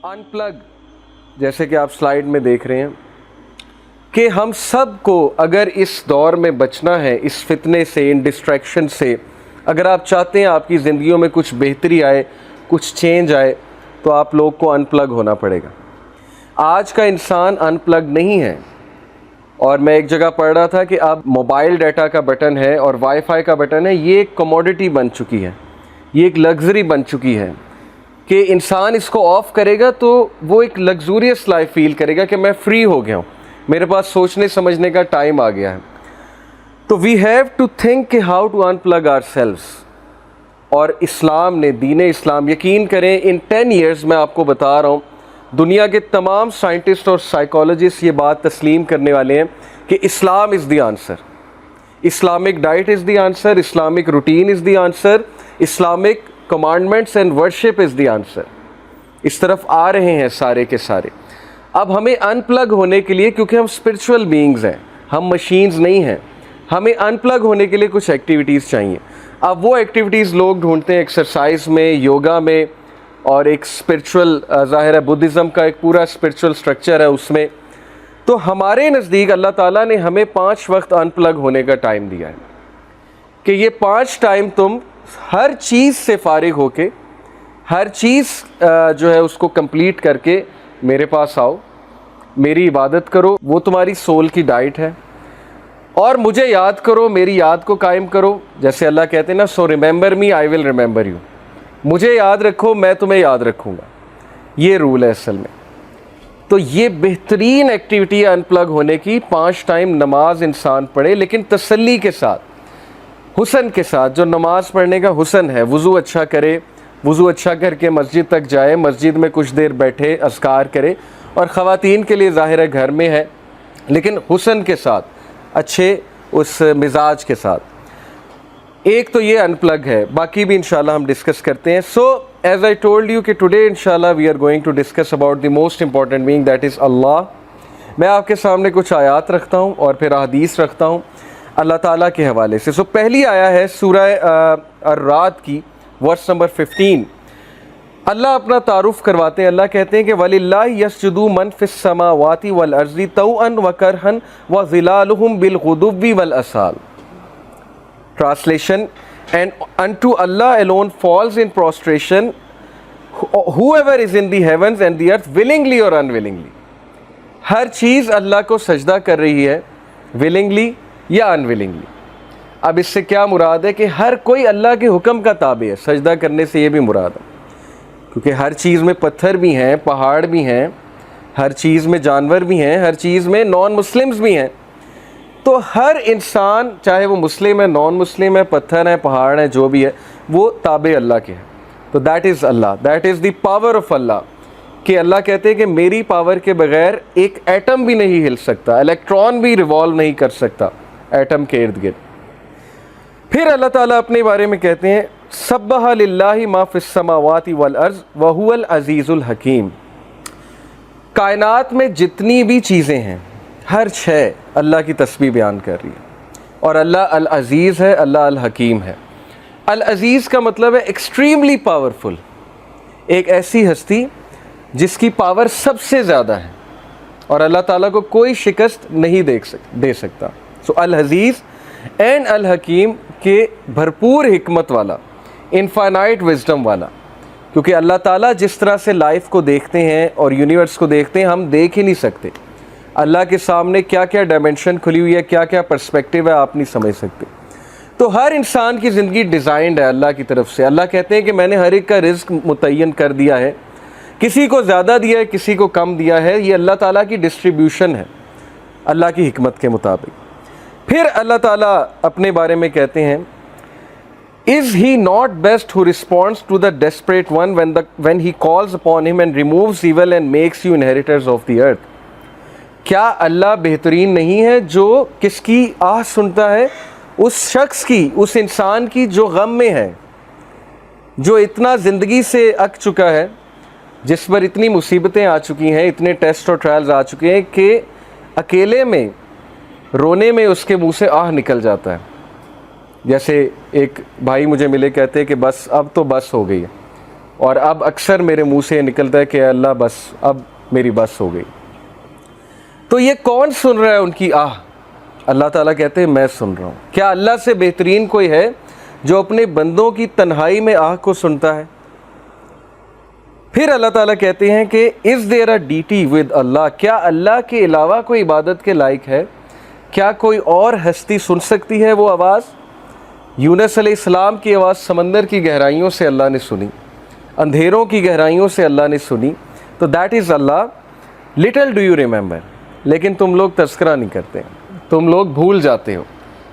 ان plug, جیسے کہ آپ سلائیڈ میں دیکھ رہے ہیں کہ ہم سب کو اگر اس دور میں بچنا ہے، اس فتنے سے، ان ڈسٹریکشن سے، اگر آپ چاہتے ہیں آپ کی زندگیوں میں کچھ بہتری آئے، کچھ چینج آئے، تو آپ لوگ کو ان پلگ ہونا پڑے گا۔ آج کا انسان ان پلگ نہیں ہے، اور میں ایک جگہ پڑھ رہا تھا کہ اب موبائل ڈیٹا کا بٹن ہے اور وائی فائی کا بٹن ہے، یہ ایک کموڈٹی بن چکی ہے، یہ ایک لگژری بن چکی ہے کہ انسان اس کو آف کرے گا تو وہ ایک لگزوریس لائف فیل کرے گا کہ میں فری ہو گیا ہوں، میرے پاس سوچنے سمجھنے کا ٹائم آ گیا ہے۔ تو وی ہیو ٹو تھنک کہ how to unplug ourselves, اور اسلام نے، دین اسلام، یقین کریں ان 10 ایئرز میں آپ کو بتا رہا ہوں، دنیا کے تمام سائنٹسٹ اور سائیکالوجسٹ یہ بات تسلیم کرنے والے ہیں کہ Islam is the answer, Islamic diet is the answer, Islamic routine is the answer, Islamic commandments and worship is the answer. اس طرف آ رہے ہیں سارے کے سارے۔ اب ہمیں ان پلگ ہونے کے لیے، کیونکہ ہم اسپرچول بینگز ہیں، ہم مشینز نہیں ہیں، ہمیں ان پلگ ہونے کے لیے کچھ ایکٹیویٹیز چاہیے۔ اب وہ ایکٹیویٹیز لوگ ڈھونڈتے ہیں ایکسرسائز میں، یوگا میں، اور ایک اسپرچول، ظاہر ہے بدھزم کا ایک پورا اسپرچول سٹرکچر ہے اس میں۔ تو ہمارے نزدیک اللہ تعالیٰ نے ہمیں 5 وقت ان پلگ ہونے کا ٹائم دیا ہے کہ یہ 5 ٹائم تم ہر چیز سے فارغ ہو کے، ہر چیز جو ہے اس کو کمپلیٹ کر کے میرے پاس آؤ، میری عبادت کرو، وہ تمہاری سول کی ڈائٹ ہے، اور مجھے یاد کرو، میری یاد کو قائم کرو، جیسے اللہ کہتے ہیں نا، so remember me I will remember you, مجھے یاد رکھو میں تمہیں یاد رکھوں گا۔ یہ رول ہے اصل میں۔ تو یہ بہترین ایکٹیویٹی ہے ان پلگ ہونے کی۔ 5 ٹائم نماز انسان پڑھے، لیکن تسلی کے ساتھ، حسن کے ساتھ، جو نماز پڑھنے کا حسن ہے، وضو اچھا کرے، وضو اچھا کر کے مسجد تک جائے، مسجد میں کچھ دیر بیٹھے، اذکار کرے، اور خواتین کے لیے ظاہر ہے گھر میں ہے، لیکن حسن کے ساتھ، اچھے اس مزاج کے ساتھ۔ ایک تو یہ ان پلگ ہے، باقی بھی انشاءاللہ ہم ڈسکس کرتے ہیں۔ So as I told you کہ ٹوڈے انشاءاللہ we are going to discuss about the most important being, that is Allah. میں آپ کے سامنے کچھ آیات رکھتا ہوں اور پھر احادیث رکھتا ہوں اللہ تعالیٰ کے حوالے سے۔ سو پہلی آیا ہے سورہ الرعد کی، ورس نمبر 15۔ اللہ اپنا تعارف کرواتے ہیں، اللہ کہتے ہیں کہ وَلِلَّهِ يَسْجُدُ مَن فِي السَّمَاوَاتِ وَالْأَرْضِ طَوْعًا وَكَرْهًا وَظِلَالُهُمْ بِالْغُدُوِّ وَالْآصَالِ۔ Translation: and unto Allah alone falls in prostration whoever is in the heavens and the earth willingly or unwillingly۔ ہر چیز اللہ کو سجدہ کر رہی ہے، willingly یا unwillingly۔ اب اس سے کیا مراد ہے کہ ہر کوئی اللہ کے حکم کا تابع ہے، سجدہ کرنے سے یہ بھی مراد ہے، کیونکہ ہر چیز میں پتھر بھی ہیں، پہاڑ بھی ہیں، ہر چیز میں جانور بھی ہیں، ہر چیز میں نان مسلمز بھی ہیں۔ تو ہر انسان، چاہے وہ مسلم ہے، نان مسلم ہے، پتھر ہے، پہاڑ ہے، جو بھی ہے، وہ تابع اللہ کے ہیں۔ تو that is Allah, that is the power of Allah, کہ اللہ کہتے ہیں کہ میری پاور کے بغیر ایک ایٹم بھی نہیں ہل سکتا، الیکٹران بھی ریوالو نہیں کر سکتا ایٹم کے ارد گرد۔ پھر اللہ تعالیٰ اپنے بارے میں کہتے ہیں سبح للہ ما فی السماوات والارض وہو العزیز الحکیم۔ کائنات میں جتنی بھی چیزیں ہیں، ہر شے اللہ کی تسبیح بیان کر رہی ہے، اور اللہ العزیز ہے، اللہ الحکیم ہے۔ العزیز کا مطلب ہے ایکسٹریملی پاورفل، ایک ایسی ہستی جس کی پاور سب سے زیادہ ہے، اور اللہ تعالیٰ کو کوئی شکست نہیں دے سکتا۔ سو العزیز اینڈ الحکیم، کے بھرپور حکمت والا، انفائنائٹ وزڈم والا، کیونکہ اللہ تعالیٰ جس طرح سے لائف کو دیکھتے ہیں اور یونیورس کو دیکھتے ہیں، ہم دیکھ ہی نہیں سکتے۔ اللہ کے سامنے کیا کیا ڈائمنشن کھلی ہوئی ہے، کیا کیا پرسپیکٹیو ہے، آپ نہیں سمجھ سکتے۔ تو ہر انسان کی زندگی ڈیزائنڈ ہے اللہ کی طرف سے۔ اللہ کہتے ہیں کہ میں نے ہر ایک کا رزق متعین کر دیا ہے، کسی کو زیادہ دیا ہے، کسی کو کم دیا ہے، یہ اللہ تعالیٰ کی ڈسٹریبیوشن ہے اللہ کی حکمت کے مطابق۔ پھر اللہ تعالیٰ اپنے بارے میں کہتے ہیں Is he not best who responds to the desperate one when he calls upon him and removes evil and makes you inheritors of the earth؟ کیا اللہ بہترین نہیں ہے جو کس کی آہ سنتا ہے؟ اس شخص کی، اس انسان کی جو غم میں ہے، جو اتنا زندگی سے اک چکا ہے، جس پر اتنی مصیبتیں آ چکی ہیں، اتنے ٹیسٹ اور ٹرائلز آ چکے ہیں کہ اکیلے میں رونے میں اس کے منہ سے آہ نکل جاتا ہے۔ جیسے ایک بھائی مجھے ملے، کہتے کہ بس اب تو بس ہو گئی ہے، اور اب اکثر میرے منہ سے نکلتا ہے کہ اے اللہ بس اب میری بس ہو گئی. تو یہ کون سن رہا ہے ان کی آہ؟ اللہ تعالیٰ کہتے ہیں میں سن رہا ہوں. کیا اللہ سے بہترین کوئی ہے جو اپنے بندوں کی تنہائی میں آہ کو سنتا ہے؟ پھر اللہ تعالیٰ کہتے ہیں کہ is there a deity with اللہ؟ کیا اللہ کے علاوہ کوئی عبادت کے لائق ہے؟ کیا کوئی اور ہستی سن سکتی ہے وہ آواز؟ یونس علیہ السلام کی آواز سمندر کی گہرائیوں سے اللہ نے سنی، اندھیروں کی گہرائیوں سے اللہ نے سنی. تو that is Allah. Little do you remember. لیکن تم لوگ تذکرہ نہیں کرتے، تم لوگ بھول جاتے ہو،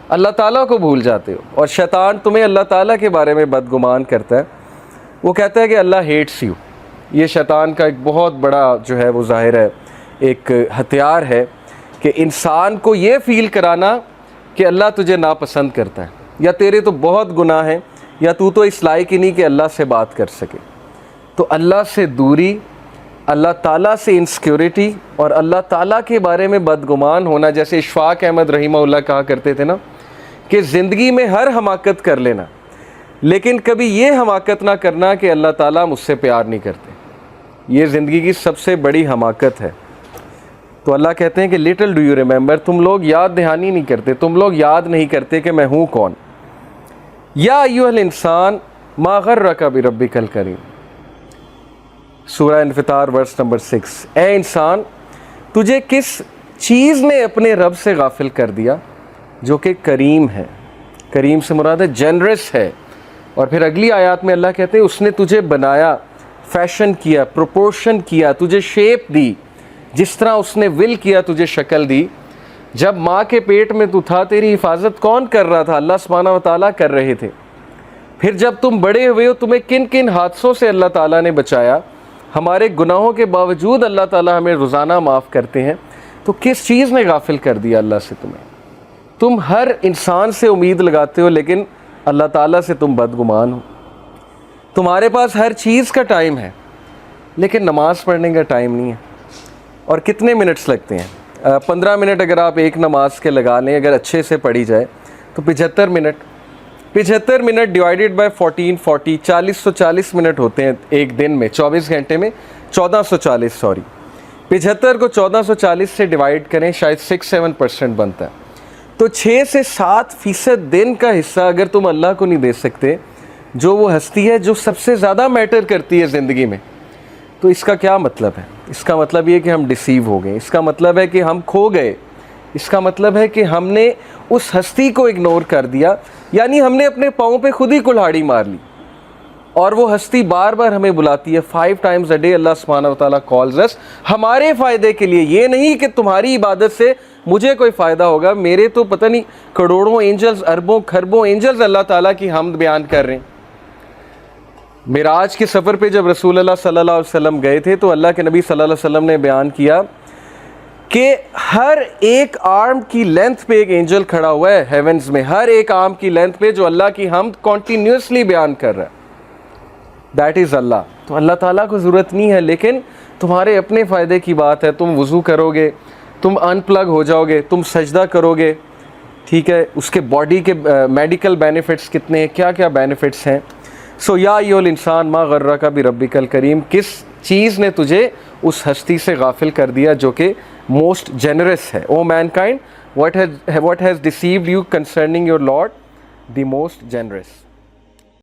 اللہ تعالیٰ کو بھول جاتے ہو. اور شیطان تمہیں اللہ تعالیٰ کے بارے میں بدگمان کرتا ہے. وہ کہتا ہے کہ اللہ ہیٹس یو. یہ شیطان کا ایک بہت بڑا جو ہے وہ ظاہر ہے ایک ہتھیار ہے کہ انسان کو یہ فیل کرانا کہ اللہ تجھے ناپسند کرتا ہے، یا تیرے تو بہت گناہ ہیں، یا تو اس لائق ہی نہیں کہ اللہ سے بات کر سکے. تو اللہ سے دوری، اللہ تعالیٰ سے انسیکیورٹی اور اللہ تعالیٰ کے بارے میں بدگمان ہونا، جیسے اشفاق احمد رحمہ اللہ کہا کرتے تھے نا کہ زندگی میں ہر حماقت کر لینا لیکن کبھی یہ حماقت نہ کرنا کہ اللہ تعالیٰ مجھ سے پیار نہیں کرتے. یہ زندگی کی سب سے بڑی حماقت ہے. تو اللہ کہتے ہیں کہ لٹل ڈو یو ریممبر. تم لوگ یاد دہانی نہیں کرتے، تم لوگ یاد نہیں کرتے کہ میں ہوں کون. یا ایھا الانسان ما غرک بربک الکریم. سورہ انفطار ورس نمبر 6. اے انسان تجھے کس چیز نے اپنے رب سے غافل کر دیا جو کہ کریم ہے. کریم سے مراد ہے جنرس ہے. اور پھر اگلی آیات میں اللہ کہتے ہیں اس نے تجھے بنایا، فیشن کیا، پروپورشن کیا، تجھے شیپ دی، جس طرح اس نے ول کیا تجھے شکل دی. جب ماں کے پیٹ میں تو تھا تیری حفاظت کون کر رہا تھا؟ اللہ سبحانہ و تعالیٰ کر رہے تھے. پھر جب تم بڑے ہوئے ہو تمہیں کن کن حادثوں سے اللہ تعالیٰ نے بچایا. ہمارے گناہوں کے باوجود اللہ تعالیٰ ہمیں روزانہ معاف کرتے ہیں. تو کس چیز نے غافل کر دیا اللہ سے تمہیں؟ تم ہر انسان سے امید لگاتے ہو لیکن اللہ تعالیٰ سے تم بدگمان ہو. تمہارے پاس ہر چیز کا ٹائم ہے لیکن نماز پڑھنے کا ٹائم نہیں ہے. اور کتنے منٹس لگتے ہیں؟ 15 منٹ اگر آپ ایک نماز کے لگا لیں، اگر اچھے سے پڑھی جائے تو 75 minute. 75 minute divided by 1440 440 minute ہوتے ہیں ایک دن میں. 24 گھنٹے میں 1440 75 کو 1440 سے ڈیوائیڈ کریں، شاید 6-7% بنتا ہے. تو 6 سے 7% دن کا حصہ اگر تم اللہ کو نہیں دے سکتے، جو وہ ہستی ہے جو سب سے زیادہ میٹر کرتی ہے زندگی میں، تو اس کا کیا مطلب ہے؟ اس کا مطلب یہ کہ ہم ڈیسیو ہو گئے. اس کا مطلب ہے کہ ہم کھو گئے. اس کا مطلب ہے کہ ہم نے اس ہستی کو اگنور کر دیا، یعنی ہم نے اپنے پاؤں پہ خود ہی کلہاڑی مار لی. اور وہ ہستی بار بار ہمیں بلاتی ہے 5 times a day. اللہ سبحانہ و تعالیٰ calls us ہمارے فائدے کے لیے. یہ نہیں کہ تمہاری عبادت سے مجھے کوئی فائدہ ہوگا. میرے تو پتہ نہیں کروڑوں اینجلز، اربوں کھربوں اینجلز اللہ تعالیٰ کی حمد بیان کر رہے ہیں. معراج کے سفر پہ جب رسول اللہ صلی اللہ علیہ وسلم گئے تھے تو اللہ کے نبی صلی اللہ علیہ وسلم نے بیان کیا کہ ہر ایک آرم کی لینتھ پہ ایک اینجل کھڑا ہوا ہے ہیونز میں، ہر ایک آرم کی لینتھ پہ جو اللہ کی حمد کنٹینیوسلی بیان کر رہا ہے. دیٹ از اللہ. تو اللہ تعالیٰ کو ضرورت نہیں ہے لیکن تمہارے اپنے فائدے کی بات ہے. تم وضو کرو گے، تم ان پلگ ہو جاؤ گے، تم سجدہ کرو گے، ٹھیک ہے، اس کے باڈی کے میڈیکل بینیفٹس کتنے ہیں، کیا کیا بینیفٹس ہیں. سو یا ایھا الانسان ما غرک بربک الکریم. کس چیز نے تجھے اس ہستی سے غافل کر دیا جو کہ موسٹ جنرس ہے. او main kind, what has deceived you concerning your Lord, the most generous.